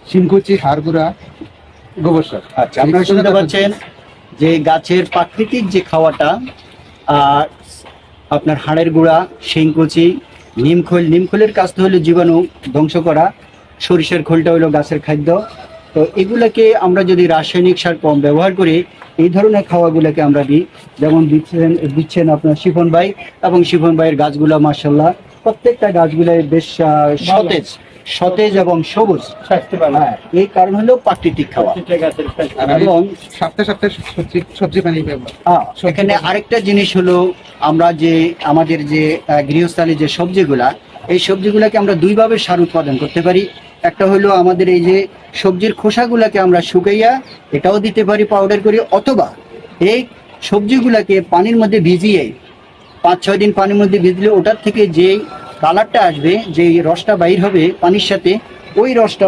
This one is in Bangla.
শিমকুচি, হাড়গুড়া, গোবর সার। আচ্ছা, আপনারা শুনতে পাচ্ছেন যে গাছের প্রাকৃতিক যে খাওয়াটা, আর আপনার হাড়ের গুঁড়া, শিংকুচি, নিমখোল। নিমখোলের কাজ তো হলো জীবাণু ধ্বংস করা, সরিষার খোলটা হলো গাছের খাদ্য। তো এগুলাকে আমরা যদি রাসায়নিক সার কম ব্যবহার করি, এই ধরনের খাওয়াগুলোকে আমরা দিই, যেমন দিচ্ছেন আপনার শিফন ভাই, এবং শিফন ভাইয়ের গাছগুলো মাশাআল্লাহ প্রত্যেকটা গাছগুলাই বেশ সতেজ সতেজ এবং সবুজ। হ্যাঁ, এই কারণ হলো প্রাকৃতিক খাওয়া। এবং সপ্তাহে সপ্তাহে সবজি পানি ব্যবহার। এখানে আরেকটা জিনিস হলো, আমরা যে আমাদের যে গৃহস্থালী যে সবজিগুলা, এই সবজিগুলাকে আমরা দুইভাবে সার উৎপাদন করতে পারি। একটা হলো আমাদের এই যে সবজির খোসাগুলাকে আমরা শুকাইয়া এটাও দিতে পারি পাউডার করে, অথবা এই সবজিগুলাকে পানির মধ্যে ভিজিয়ে 5-6 দিন পানির মধ্যে ভিজলে ওটার থেকে যে কালারটা আসবে, যে রসটা বাইর হবে পানির সাথে, ওই রসটা